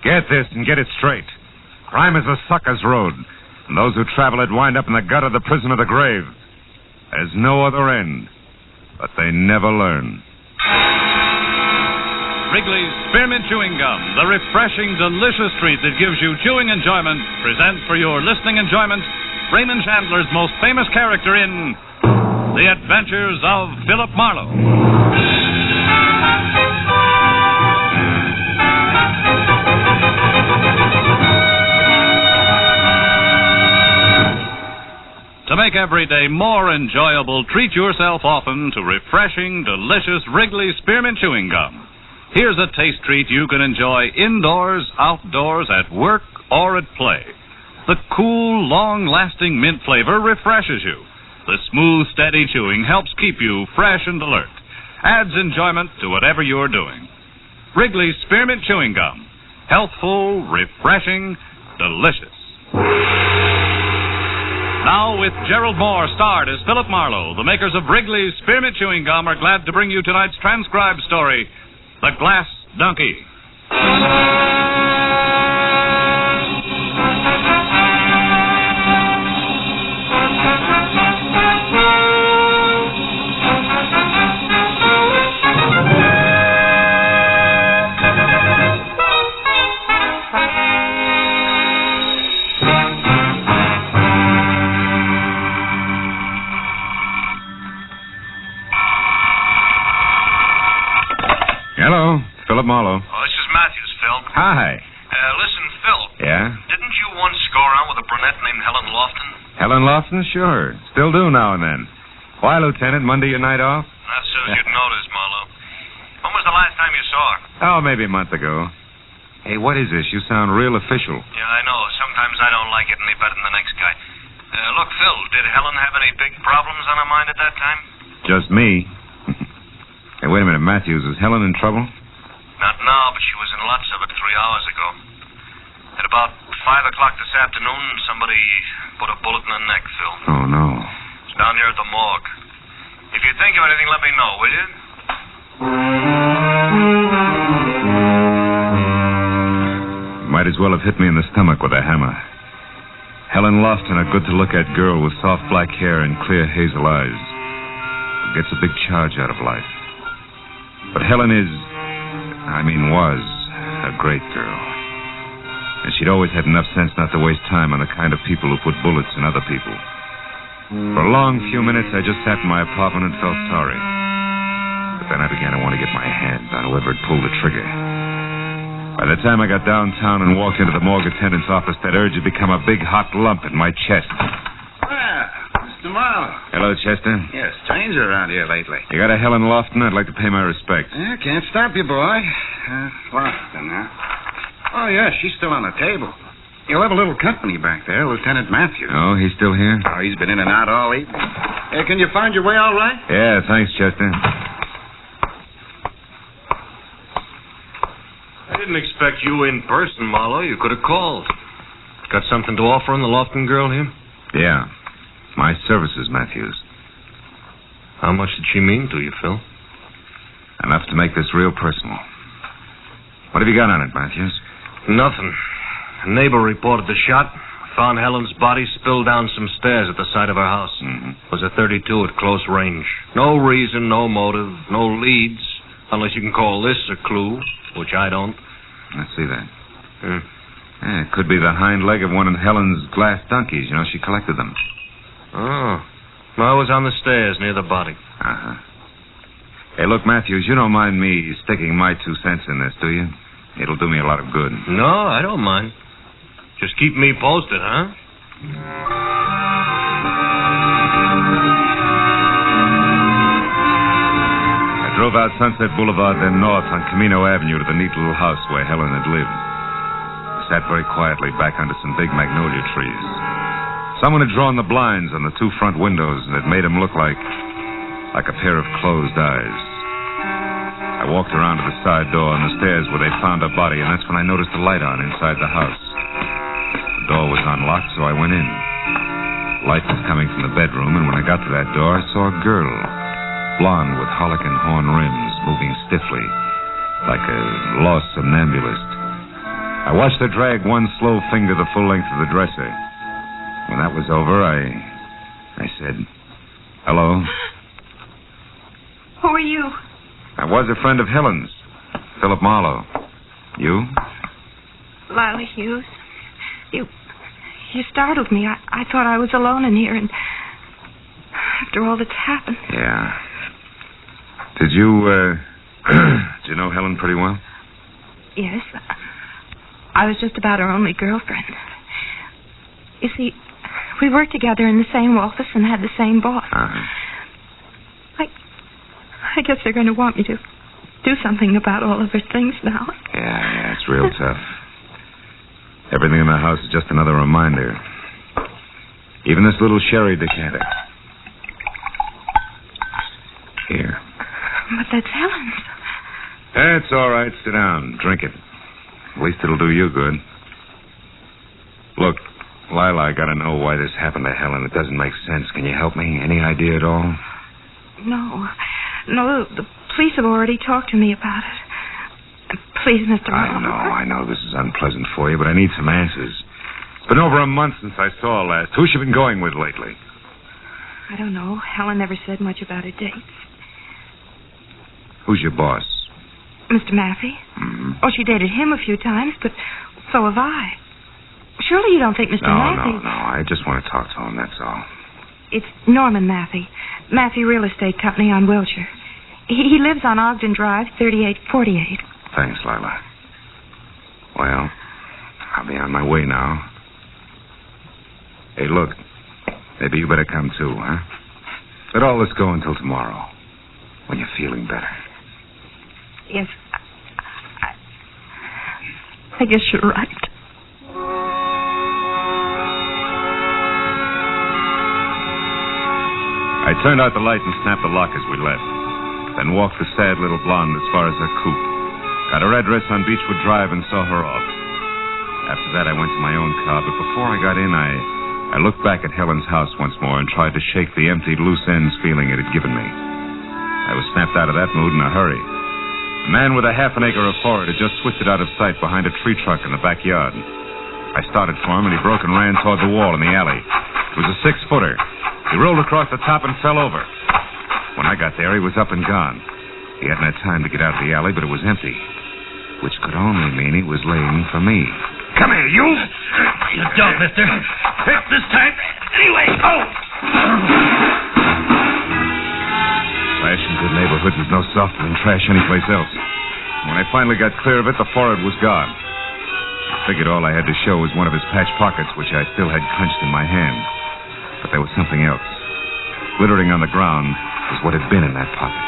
Get this and get it straight. Crime is a sucker's road, and those who travel it wind up in the gut of the prison of the grave. There's no other end, but they never learn. Wrigley's Spearmint Chewing Gum, the refreshing, delicious treat that gives you chewing enjoyment, presents for your listening enjoyment Raymond Chandler's most famous character in The Adventures of Philip Marlowe. To make every day more enjoyable, treat yourself often to refreshing, delicious Wrigley's Spearmint Chewing Gum. Here's a taste treat you can enjoy indoors, outdoors, at work, or at play. The cool, long-lasting mint flavor refreshes you. The smooth, steady chewing helps keep you fresh and alert. Adds enjoyment to whatever you're doing. Wrigley's Spearmint Chewing Gum. Healthful, refreshing, delicious. Now, with Gerald Moore starred as Philip Marlowe, the makers of Wrigley's Spearmint Chewing Gum are glad to bring you tonight's transcribed story, The Glass Donkey. Hello, Philip Marlowe. Oh, this is Matthews, Phil. Hi. Listen, Phil. Yeah? Didn't you once go around with a brunette named Helen Lofton? Helen Lofton? Sure. Still do now and then. Why, Lieutenant? Monday your night off? Not so as you'd notice, Marlowe. When was the last time you saw her? Oh, maybe a month ago. Hey, what is this? You sound real official. Yeah, I know. Sometimes I don't like it any better than the next guy. Look, Phil, did Helen have any big problems on her mind at that time? Just me. Hey, wait a minute, Matthews. Is Helen in trouble? Not now, but she was in lots of it 3 hours ago. At about 5 o'clock this afternoon, somebody put a bullet in her neck, Phil. Oh, no. It's down here at the morgue. If you think of anything, let me know, will you? Might as well have hit me in the stomach with a hammer. Helen Lofton, a good-to-look-at girl with soft black hair and clear hazel eyes, gets a big charge out of life. But Helen was a great girl. And she'd always had enough sense not to waste time on the kind of people who put bullets in other people. For a long few minutes, I just sat in my apartment and felt sorry. But then I began to want to get my hands on whoever had pulled the trigger. By the time I got downtown and walked into the morgue attendant's office, that urge had become a big hot lump in my chest. Mr. Marlowe. Hello, Chester. Yeah, stranger around here lately. You got a Helen Lofton? I'd like to pay my respects. Yeah, can't stop you, boy. Lofton, huh? Oh, yeah, she's still on the table. You'll have a little company back there, Lieutenant Matthews. Oh, he's still here? Oh, he's been in and out all evening. Hey, can you find your way all right? Yeah, thanks, Chester. I didn't expect you in person, Marlowe. You could have called. Got something to offer on the Lofton girl here? Yeah. My services, Matthews. How much did she mean to you, Phil? Enough to make this real personal. What have you got on it, Matthews? Nothing. A neighbor reported the shot. Found Helen's body spilled down some stairs at the side of her house. Mm-hmm. It was a .32 at close range. No reason, no motive, no leads, unless you can call this a clue, which I don't. I see that. Yeah, it could be the hind leg of one of Helen's glass donkeys. You know, she collected them. Oh. I was on the stairs near the body. Uh-huh. Hey, look, Matthews, you don't mind me sticking my 2 cents in this, do you? It'll do me a lot of good. No, I don't mind. Just keep me posted, huh? I drove out Sunset Boulevard, then north on Camino Avenue to the neat little house where Helen had lived. I sat very quietly back under some big magnolia trees. Someone had drawn the blinds on the 2 front windows and had made them look like a pair of closed eyes. I walked around to the side door on the stairs where they found her body, and that's when I noticed the light on inside the house. The door was unlocked, so I went in. Light was coming from the bedroom, and when I got to that door, I saw a girl, blonde with harlequin horn rims, moving stiffly, like a lost somnambulist. I watched her drag one slow finger the full length of the dresser. When that was over, I said, "Hello." Who are you? I was a friend of Helen's, Philip Marlowe. You? Lila Hughes. You startled me. I thought I was alone in here, and after all that's happened. Yeah. Did you, did you know Helen pretty well? Yes. I was just about her only girlfriend. You see, we worked together in the same office and had the same boss. Uh-huh. I guess they're going to want me to do something about all of her things now. Yeah, it's real tough. Everything in the house is just another reminder. Even this little sherry decanter. Here. But that's Helen's. That's all right. Sit down. Drink it. At least it'll do you good. Look, Lila, I gotta know why this happened to Helen. It doesn't make sense. Can you help me? Any idea at all? No, the police have already talked to me about it. Please, Mr. Marlowe. I know this is unpleasant for you, but I need some answers. It's been over a month since I saw her last. Who's she been going with lately? I don't know. Helen never said much about her dates. Who's your boss? Mr. Maffey? Mm-hmm. Oh, she dated him a few times, but so have I. Surely you don't think Mr. Maffey... No. I just want to talk to him, that's all. It's Norman Maffey. Maffey Real Estate Company on Wilshire. He lives on Ogden Drive, 3848. Thanks, Lila. Well, I'll be on my way now. Hey, look. Maybe you better come too, huh? Let all this go until tomorrow, when you're feeling better. Yes, I guess you're right. I turned out the light and snapped the lock as we left. Then walked the sad little blonde as far as her coop. Got her address on Beechwood Drive and saw her off. After that, I went to my own car, but before I got in, I looked back at Helen's house once more and tried to shake the empty, loose ends feeling it had given me. I was snapped out of that mood in a hurry. A man with a half an acre of forage had just twisted out of sight behind a tree trunk in the backyard. I started for him, and he broke and ran toward the wall in the alley. It was a 6-footer. He rolled across the top and fell over. When I got there, he was up and gone. He hadn't had time to get out of the alley, but it was empty, which could only mean he was laying for me. Come here, you! You don't, mister. This time. Anyway, go! Trash in good neighborhoods is no softer than trash anyplace else. When I finally got clear of it, the forehead was gone. I figured all I had to show was one of his patch pockets, which I still had clenched in my hand. But there was something else. Glittering on the ground was what had been in that pocket.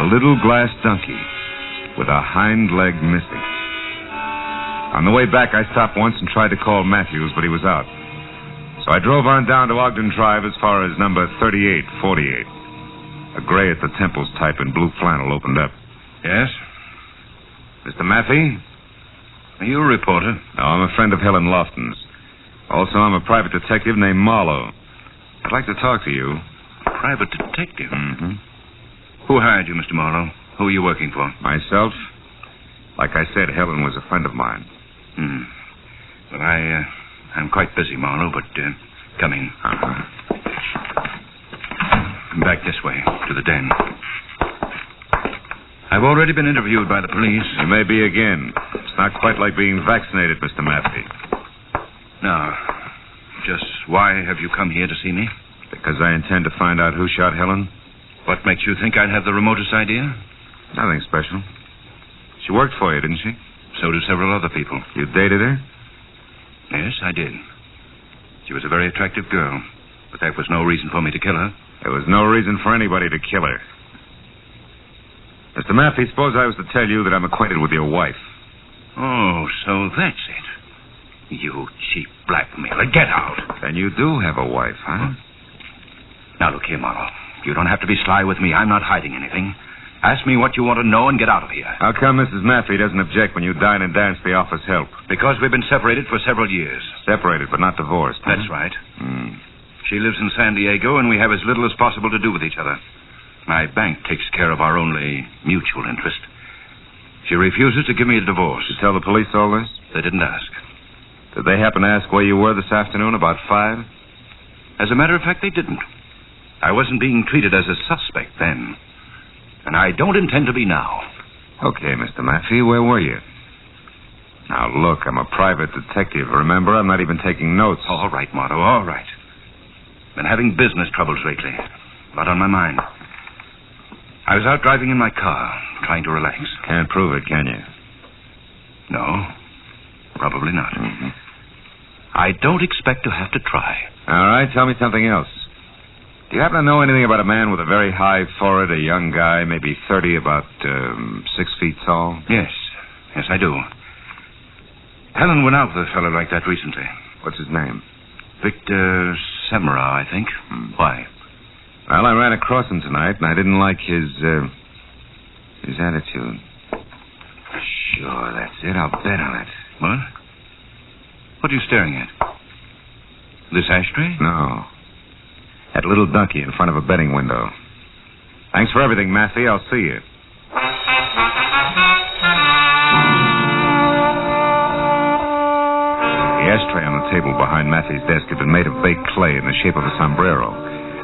A little glass donkey with a hind leg missing. On the way back, I stopped once and tried to call Matthews, but he was out. So I drove on down to Ogden Drive as far as number 3848. A gray at the temples type in blue flannel opened up. Yes? Mr. Maffey? Are you a reporter? No, I'm a friend of Helen Lofton's. Also, I'm a private detective named Marlowe. I'd like to talk to you. Private detective? Mm-hmm. Who hired you, Mr. Marlowe? Who are you working for? Myself? Like I said, Helen was a friend of mine. Well, I'm quite busy, Marlowe, but come in. Back this way, to the den. I've already been interviewed by the police. You may be again. It's not quite like being vaccinated, Mr. Maffey. Now, just why have you come here to see me? Because I intend to find out who shot Helen. What makes you think I'd have the remotest idea? Nothing special. She worked for you, didn't she? So do several other people. You dated her? Yes, I did. She was a very attractive girl, but that was no reason for me to kill her. There was no reason for anybody to kill her. Mr. Maffey, suppose I was to tell you that I'm acquainted with your wife. Oh, so that's it. You cheap blackmailer. Get out. Then you do have a wife, huh? Now, look here, Marlowe. You don't have to be sly with me. I'm not hiding anything. Ask me what you want to know and get out of here. How come Mrs. Maffey doesn't object when you dine and dance the office help? Because we've been separated for several years. Separated, but not divorced, huh? That's right. She lives in San Diego, and we have as little as possible to do with each other. My bank takes care of our only mutual interest. She refuses to give me a divorce. Did you tell the police all this? They didn't ask. Did they happen to ask where you were this afternoon about 5? As a matter of fact, they didn't. I wasn't being treated as a suspect then. And I don't intend to be now. Okay, Mr. Maffey, where were you? Now, look, I'm a private detective. Remember, I'm not even taking notes. All right, Marto, all right. Been having business troubles lately. A lot on my mind. I was out driving in my car, trying to relax. Can't prove it, can you? No, probably not. Mm-hmm. I don't expect to have to try. All right, tell me something else. Do you happen to know anything about a man with a very high forehead, a young guy, maybe 30, about 6 feet tall? Yes, I do. Helen went out with a fellow like that recently. What's his name? Victor Semra, I think. Why? Well, I ran across him tonight, and I didn't like his attitude. Sure, that's it. I'll bet on it. What? What are you staring at? This ashtray? No. That little donkey in front of a betting window. Thanks for everything, Massey. I'll see you. The ashtray on the table behind Massey's desk had been made of baked clay in the shape of a sombrero,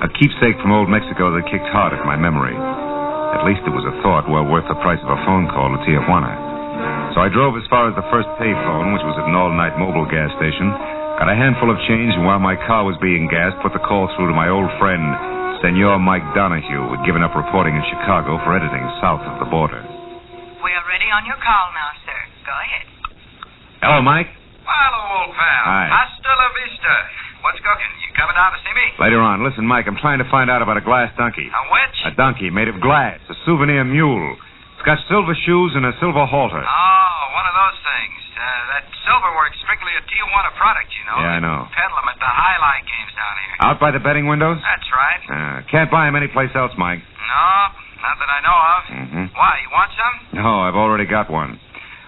a keepsake from old Mexico that kicked hard at my memory. At least it was a thought well worth the price of a phone call to Tijuana. So I drove as far as the first payphone, which was at an all-night mobile gas station, got a handful of change, and while my car was being gassed, put the call through to my old friend, Senor Mike Donahue, who had given up reporting in Chicago for editing south of the border. We are ready on your call now, sir. Go ahead. Hello, Mike. Hello, old pal. Hi. Hasta la vista. What's cooking? You coming down to see me? Later on. Listen, Mike, I'm trying to find out about a glass donkey. A which? A donkey made of glass, a souvenir mule. It's got silver shoes and a silver halter. Oh, one of those things. That silver works strictly a Tijuana product, you know. Yeah, I know. They peddle them at the highlight games down here. Out by the betting windows? That's right. Can't buy them anyplace else, Mike. No, not that I know of. Mm-hmm. Why, you want some? No, I've already got one.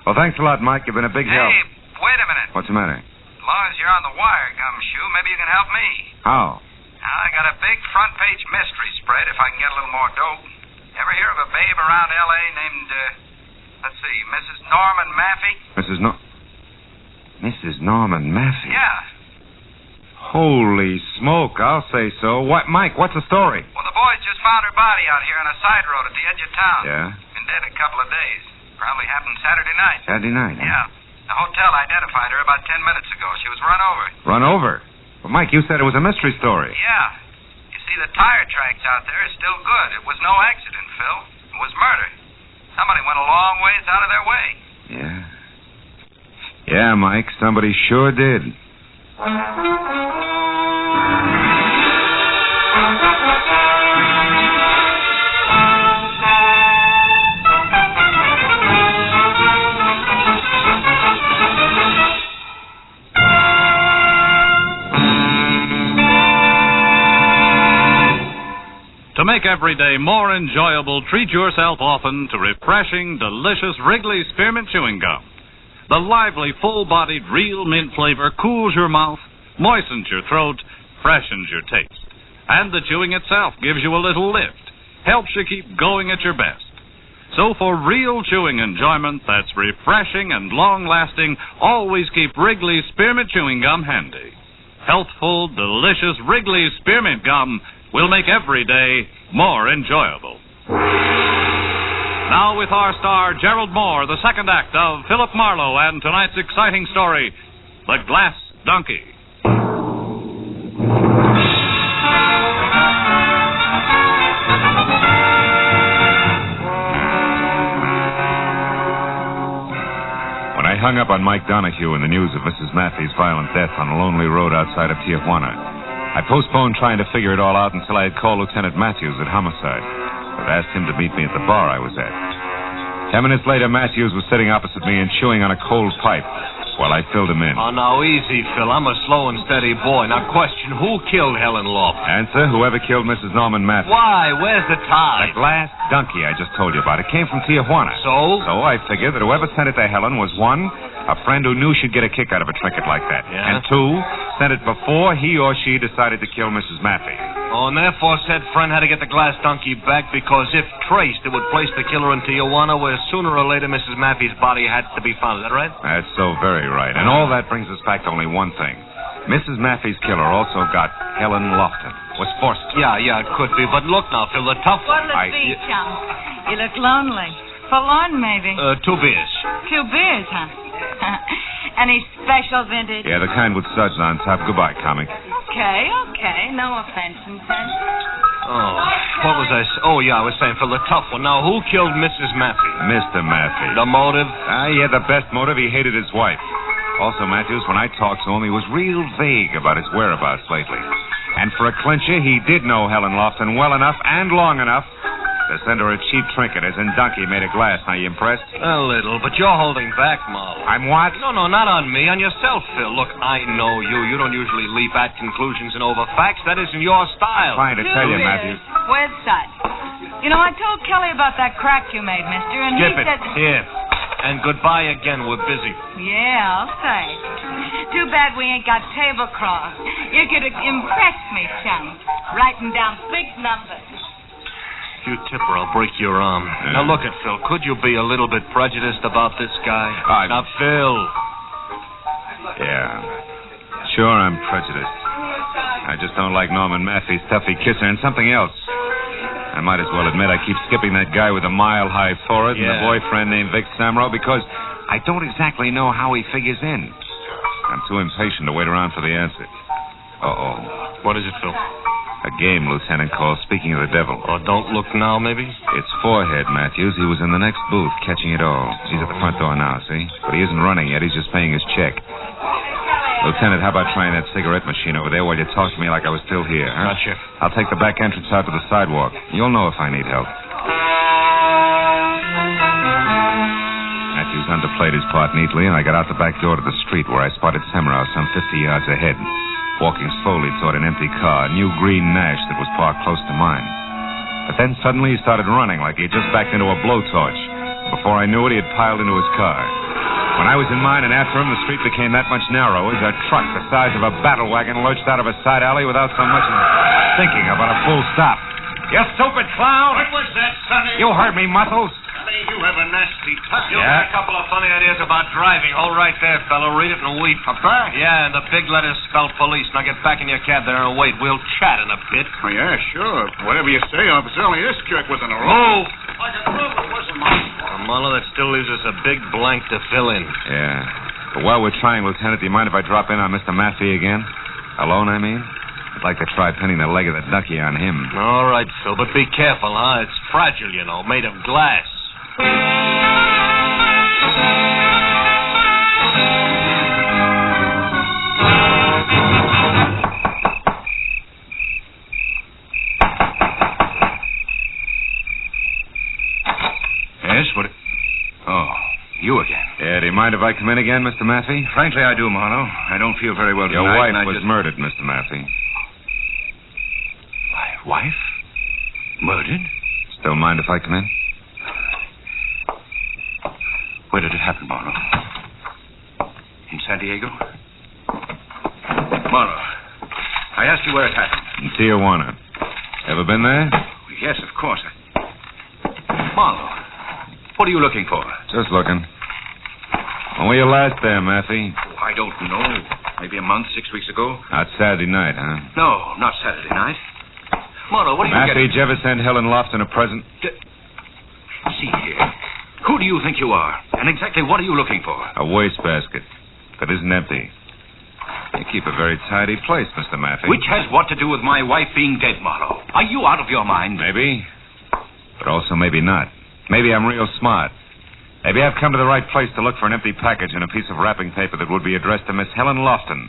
Well, thanks a lot, Mike. You've been a big help. Hey, wait a minute. What's the matter? As long as you're on the wire, Gumshoe, maybe you can help me. How? I got a big front-page mystery spread if I can get a little more dope. Ever hear of a babe around L.A. named, Mrs. Norman Maffey? Mrs. Norman Maffey? Yeah. Holy smoke, I'll say so. What, Mike, what's the story? Well, the boys just found her body out here on a side road at the edge of town. Yeah? Been dead a couple of days. Probably happened Saturday night. Saturday night, huh? Yeah. The hotel identified her about 10 minutes ago. She was run over. Run over? Well, Mike, you said it was a mystery story. Yeah. You see, the tire tracks out there are still good. It was no accident, Phil. It was murder. Somebody went a long ways out of their way. Yeah. Yeah, Mike, somebody sure did. To make every day more enjoyable, treat yourself often to refreshing, delicious Wrigley Spearmint Chewing Gum. The lively, full-bodied, real mint flavor cools your mouth, moistens your throat, freshens your taste. And the chewing itself gives you a little lift, helps you keep going at your best. So for real chewing enjoyment that's refreshing and long-lasting, always keep Wrigley Spearmint Chewing Gum handy. Healthful, delicious Wrigley Spearmint Gum will make every day more enjoyable. Now with our star, Gerald Moore, the second act of Philip Marlowe and tonight's exciting story, The Glass Donkey. When I hung up on Mike Donahue and the news of Mrs. Maffey's violent death on a lonely road outside of Tijuana, I postponed trying to figure it all out until I had called Lieutenant Matthews at Homicide. I'd asked him to meet me at the bar I was at. 10 minutes later, Matthews was sitting opposite me and chewing on a cold pipe while I filled him in. Oh, now, easy, Phil. I'm a slow and steady boy. Now, question, who killed Helen Loft? Answer, whoever killed Mrs. Norman Maffey. Why? Where's the tie? The glass donkey I just told you about. It came from Tijuana. So? So I figured that whoever sent it to Helen was, one, a friend who knew she'd get a kick out of a trinket like that. Yeah? And two, sent it before he or she decided to kill Mrs. Maffey. Oh, and therefore said friend had to get the glass donkey back because if traced, it would place the killer in Tijuana where sooner or later Mrs. Maffey's body had to be found. Is that right? That's so very right. And all that brings us back to only one thing. Mrs. Maffey's killer also got Helen Lofton. Was forced to. Yeah, it could be. But look now, Phil, the tough... What'll it be, chum? You look lonely. Forlorn, maybe. 2 beers. 2 beers, huh? Any special vintage? Yeah, the kind with suds on top. Goodbye, comic. Okay. No offense intended. Oh, what was I... Oh, yeah, I was saying, Phil, the tough one. Now, who killed Mrs. Maffey? Mr. Maffey. The motive? He had the best motive. He hated his wife. Also, Matthews, when I talked to him, he was real vague about his whereabouts lately. And for a clincher, he did know Helen Lofton well enough and long enough to send her a cheap trinket, as in Donkey made a glass. Are you impressed? A little, but you're holding back, Marlowe. I'm what? No, not on me, on yourself, Phil. Look, I know you. You don't usually leap at conclusions and over facts. That isn't your style. Trying to tell you, Matthews. Where's such? You know, I told Kelly about that crack you made, mister, and Skip he it. said... Here. And goodbye again. We're busy. Yeah, I'll say. Too bad we ain't got tablecloth. You could have impressed me, chum. Writing down big numbers. You tip her, I'll break your arm. Yeah. Now look at Phil. Could you be a little bit prejudiced about this guy? Now, Phil. Yeah. Sure, I'm prejudiced. I just don't like Norman Maffey's stuffy kisser and something else. I might as well admit I keep skipping that guy with a mile-high forehead and the boyfriend named Vic Samro because I don't exactly know how he figures in. I'm too impatient to wait around for the answer. Uh-oh. What is it, Phil? A game Lieutenant calls Speaking of the Devil. Oh, don't look now, maybe? It's Forehead, Matthews. He was in the next booth catching it all. He's at the front door now, see? But he isn't running yet. He's just paying his check. Lieutenant, how about trying that cigarette machine over there while you talk to me like I was still here, huh? Gotcha. I'll take the back entrance out to the sidewalk. You'll know if I need help. Matthews underplayed his part neatly, and I got out the back door to the street where I spotted Semrau some 50 yards ahead, walking slowly toward an empty car, a new green Nash that was parked close to mine. But then suddenly he started running like he had just backed into a blowtorch. Before I knew it, he had piled into his car. When I was in mine and after him, the street became that much narrower as a truck the size of a battle wagon lurched out of a side alley without so much as thinking about a full stop. You stupid clown! What was that, Sonny? You heard me, Muscles. Sonny, you have a nasty touch. You've got a couple of funny ideas about driving. Hold right there, fellow. Read it and weep. Papa? Yeah, and the big letters spell police. Now get back in your cab there and wait. We'll chat in a bit. Oh, yeah, sure. Whatever you say, officer. Only this jerk was in a row. Move! Like a trouble, wasn't mine. Marlowe, that still leaves us a big blank to fill in. Yeah. But while we're trying, Lieutenant, do you mind if I drop in on Mr. Maffey again? Alone, I mean? I'd like to try pinning the leg of the ducky on him. All right, Phil, but be careful, huh? It's fragile, you know, made of glass. Yes, what... Oh, you again. Yeah, do you mind if I come in again, Mr. Maffey? Frankly, I do, Marlowe. I don't feel very well Your tonight. wife was murdered, Mr. Maffey. My wife? Murdered? Still mind if I come in? Where did it happen, Marlowe? In San Diego? Marlowe, I asked you where it happened. In Tijuana. Ever been there? Yes, of course. Marlowe, what are you looking for? Just looking. When were you last there, Maffey? I don't know. Maybe a month, 6 weeks ago. Not Saturday night, huh? No, not Saturday night. Marlowe, what are you Maffey, getting... did you ever send Helen Lofton a present? See here. Who do you think you are? And exactly what are you looking for? A wastebasket that isn't empty. You keep a very tidy place, Mr. Maffey. Which has what to do with my wife being dead, Marlowe? Are you out of your mind? Maybe. But also maybe not. Maybe I'm real smart. Maybe I've come to the right place to look for an empty package and a piece of wrapping paper that would be addressed to Miss Helen Lofton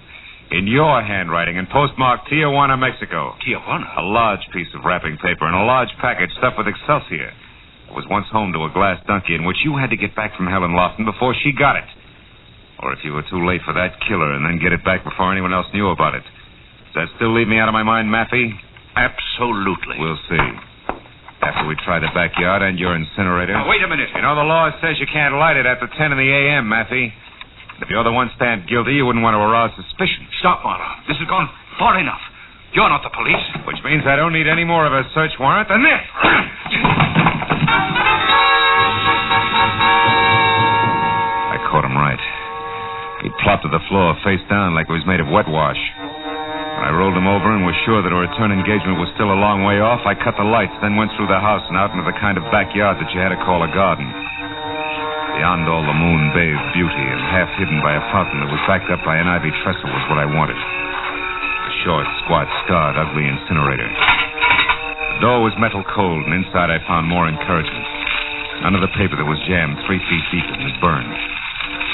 in your handwriting and postmarked Tijuana, Mexico. Tijuana? A large piece of wrapping paper and a large package stuffed with Excelsior. It was once home to a glass donkey in which you had to get back from Helen Lofton before she got it. Or if you were too late for that killer and then get it back before anyone else knew about it. Does that still leave me out of my mind, Maffey? Absolutely. We'll see. After we try the backyard and your incinerator. Now, wait a minute. You know, the law says you can't light it after 10 in the a.m., Maffey. If you're the one stand guilty, you wouldn't want to arouse suspicion. Stop, Marlowe. This has gone far enough. You're not the police. Which means I don't need any more of a search warrant than this. I caught him right. He plopped to the floor, face down, like he was made of wet wash. When I rolled him over and was sure that a return engagement was still a long way off, I cut the lights, then went through the house and out into the kind of backyard that you had to call a garden. Beyond all the moon-bathed beauty and half hidden by a fountain that was backed up by an ivy trestle was what I wanted. A short, squat, scarred, ugly incinerator. The door was metal cold, and inside I found more encouragement. None of the paper that was jammed 3 feet deep in was burned.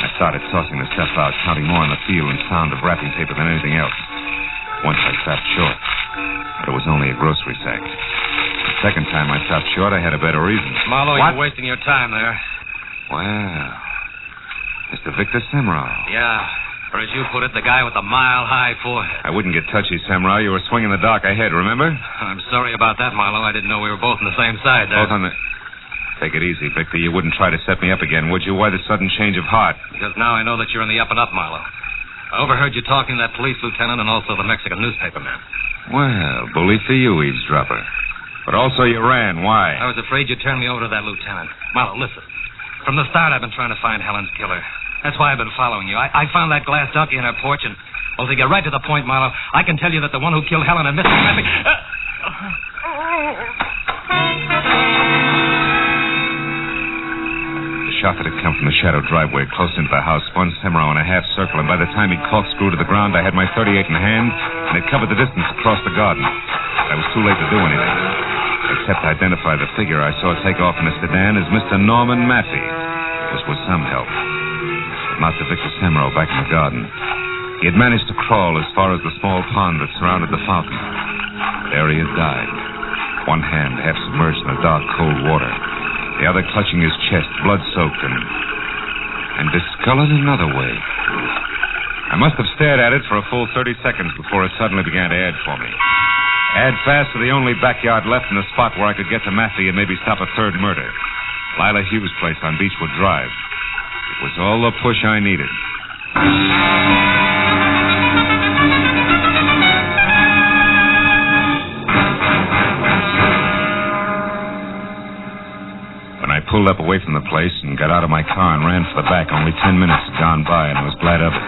I started tossing the stuff out, counting more on the feel and sound of wrapping paper than anything else. Once I stopped short, but it was only a grocery sack. The second time I stopped short, I had a better reason. Marlowe, What? you're wasting your time there. Well, Mr. Victor Semrau. Yeah, or as you put it, the guy with the mile-high forehead. I wouldn't get touchy, Semrau. You were swinging the dock ahead, remember? I'm sorry about that, Marlowe. I didn't know we were both on the same side there. Both on the... Take it easy, Victor. You wouldn't try to set me up again, would you? Why the sudden change of heart? Because now I know that you're in the up and up, Marlowe. I overheard you talking to that police lieutenant and also the Mexican newspaper man. Well, bully for you, eavesdropper. But also you ran. Why? I was afraid you'd turn me over to that lieutenant. Marlowe, listen. From the start, I've been trying to find Helen's killer. That's why I've been following you. I found that glass donkey in her porch, and, well, to get right to the point, Marlowe, I can tell you that the one who killed Helen and Mrs. Mappy... The shot that had come from the shadowed driveway close into the house spun Semrau in a half circle, and by the time he corkscrewed to the ground, I had my .38 in hand, and it covered the distance across the garden. But I was too late to do anything, except identify the figure I saw take off in a sedan as Mr. Norman Maffey, which was some help. But not to Victor Semrau back in the garden. He had managed to crawl as far as the small pond that surrounded the fountain. There he had died, one hand half submerged in the dark, cold water, the other clutching his chest, blood-soaked and discolored another way. I must have stared at it for a full 30 seconds before it suddenly began to add for me. Add fast to the only backyard left in the spot where I could get to Maffey and maybe stop a third murder. Lila Hughes' place on Beechwood Drive. It was all the push I needed. When I pulled up away from the place and got out of my car and ran for the back, only 10 minutes had gone by, and I was glad of it.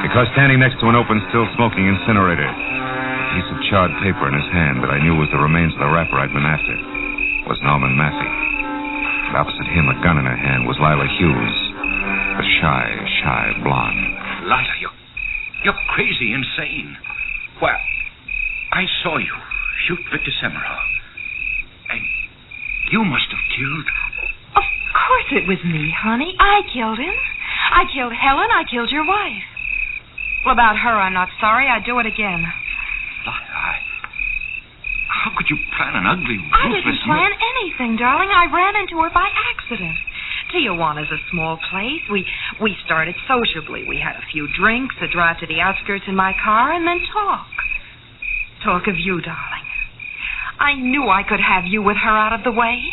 Because standing next to an open, still-smoking incinerator, a piece of charred paper in his hand that I knew was the remains of the rapper I'd been after, was Norman Maffey. And opposite him, a gun in her hand, was Lila Hughes, the shy blonde. Lila, you're crazy, insane. Well, I saw you shoot Victor Semrau. And you must have killed... Of course it was me, honey. I killed him. I killed Helen. I killed your wife. Well, about her, I'm not sorry. I'd do it again. Lila, how could you plan an ugly, I ruthless... didn't plan anything, darling. I ran into her by accident. Tijuana's a small place. We started sociably. We had a few drinks, a drive to the outskirts in my car, and then talk. Talk of you, darling. I knew I could have you with her out of the way.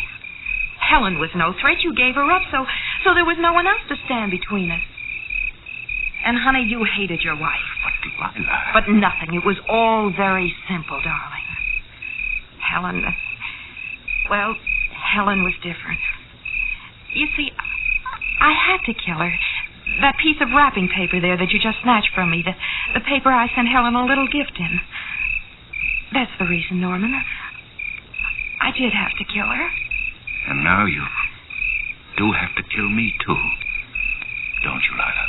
Helen was no threat. You gave her up, so there was no one else to stand between us. And, honey, you hated your wife. But, Lila... But nothing. It was all very simple, darling. Helen was different. You see, I had to kill her. That piece of wrapping paper there that you just snatched from me, the paper I sent Helen a little gift in. That's the reason, Norman. I did have to kill her. And now you do have to kill me, too. Don't you, Lila?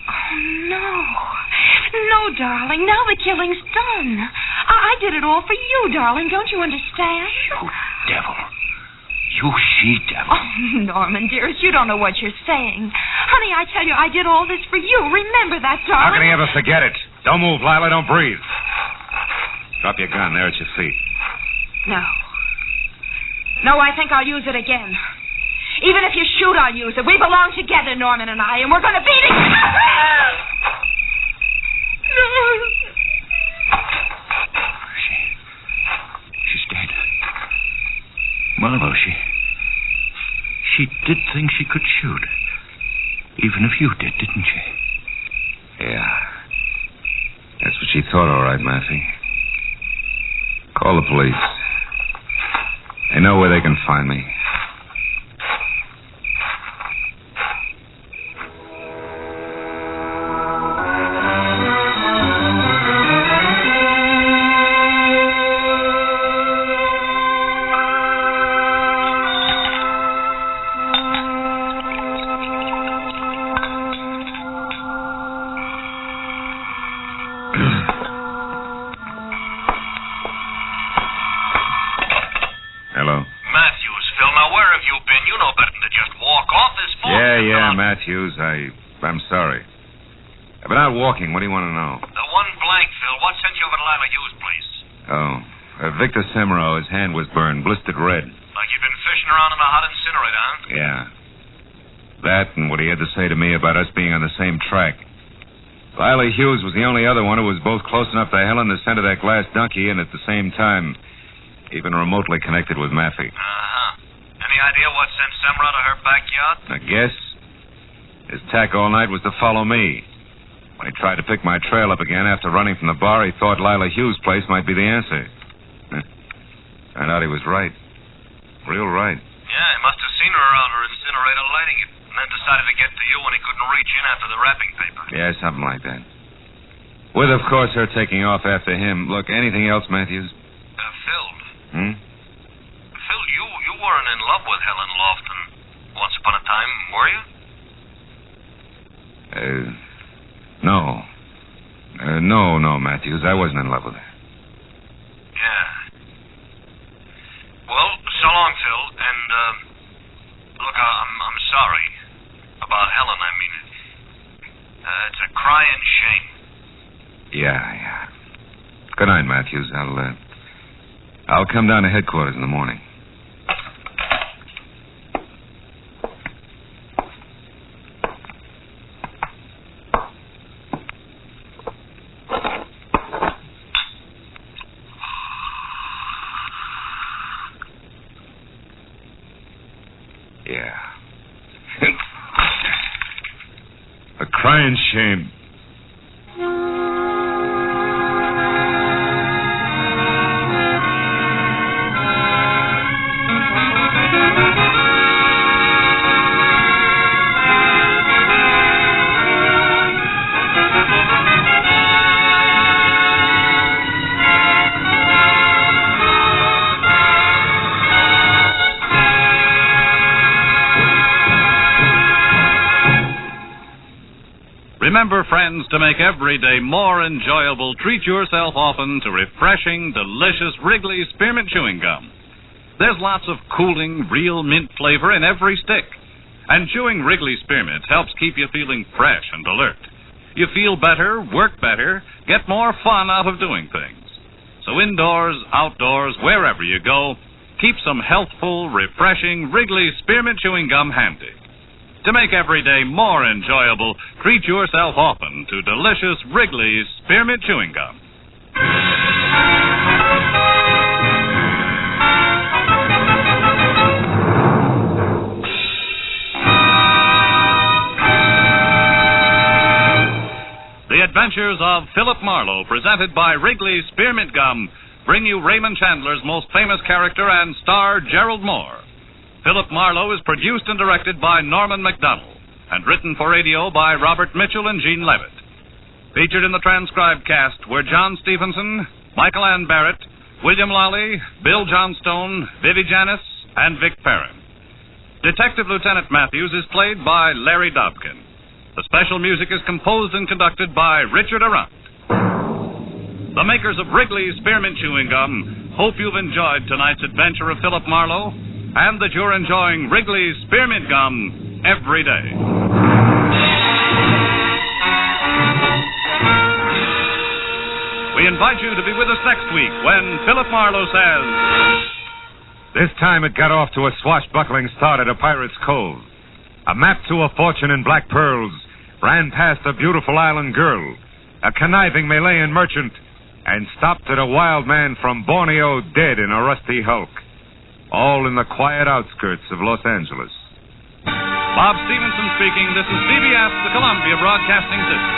Oh, no. No, darling. Now the killing's done. I did it all for you, darling. Don't you understand? You devil. You she-devil. Oh, Norman, dearest, you don't know what you're saying. Honey, I tell you, I did all this for you. Remember that, darling. How can he ever forget it? Don't move, Lila. Don't breathe. Drop your gun there at your feet. No, I think I'll use it again. Even if you shoot, I'll use it. We belong together, Norman and I, and we're going to be together. She's dead. Marlowe, she did think she could shoot. Even if you did, didn't she? Yeah. That's what she thought, all right, Maffey. Call the police. They know where they can find me. Hello? Matthews, Phil, now where have you been? You know better than to just walk off this phone. Yeah, Matthews. I'm sorry. I've been out walking. What do you want to know? The one blank, Phil. What sent you over to Lila Hughes' place? Oh, Victor Semero, his hand was burned, blistered red. Like you'd been fishing around in a hot incinerator, huh? Yeah. That and what he had to say to me about us being on the same track. Lila Hughes was the only other one who was both close enough to Helen to send her that glass donkey and at the same time even remotely connected with Maffey. Uh-huh. Any idea what sent Semra to her backyard? I guess his tack all night was to follow me. When he tried to pick my trail up again after running from the bar, he thought Lila Hughes' place might be the answer. Turned out he was right. Real right. Yeah, he must have seen her around her incinerator lighting it, and then decided to get to you when he couldn't reach in after the wrapping paper. Yeah, something like that. With, of course, her taking off after him. Look, anything else, Matthews? Phil. Hmm? Phil, you weren't in love with Helen Lofton once upon a time, were you? No. No, Matthews. I wasn't in love with her. Yeah. Well, so long, Phil. And, look, I'm sorry about Helen. I mean, it's a crying shame. Yeah. Good night, Matthews. I'll come down to headquarters in the morning. Yeah. A crying shame. Remember, friends, to make every day more enjoyable, treat yourself often to refreshing, delicious Wrigley's Spearmint Chewing Gum. There's lots of cooling, real mint flavor in every stick. And chewing Wrigley's Spearmint helps keep you feeling fresh and alert. You feel better, work better, get more fun out of doing things. So indoors, outdoors, wherever you go, keep some healthful, refreshing Wrigley's Spearmint Chewing Gum handy. To make every day more enjoyable, treat yourself often to delicious Wrigley's Spearmint Chewing Gum. The Adventures of Philip Marlowe, presented by Wrigley's Spearmint Gum, bring you Raymond Chandler's most famous character and star, Gerald Moore. Philip Marlowe is produced and directed by Norman MacDonald and written for radio by Robert Mitchell and Gene Levitt. Featured in the transcribed cast were John Stevenson, Michael Ann Barrett, William Lawley, Bill Johnstone, Vivi Janis, and Vic Perrin. Detective Lieutenant Matthews is played by Larry Dobkin. The special music is composed and conducted by Richard Arant. The makers of Wrigley's Spearmint Chewing Gum hope you've enjoyed tonight's adventure of Philip Marlowe, and that you're enjoying Wrigley's Spearmint Gum every day. We invite you to be with us next week when Philip Marlowe says... This time it got off to a swashbuckling start at a pirate's cove. A map to a fortune in black pearls ran past a beautiful island girl, a conniving Malayan merchant, and stopped at a wild man from Borneo dead in a rusty hulk. All in the quiet outskirts of Los Angeles. Bob Stevenson speaking. This is CBS, the Columbia Broadcasting System.